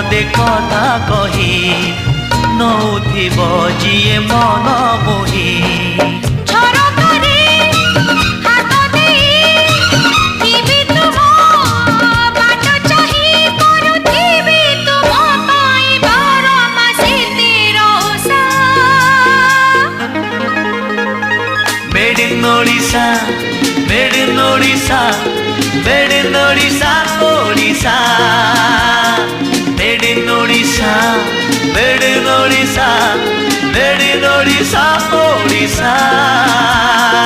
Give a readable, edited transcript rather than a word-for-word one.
पदे कथा कही नौथिब जिए मन मोही Odisha, made in Odisha, made in Odisha, Odisha, made in Odisha, made in Odisha, made in Odisha, Odisha.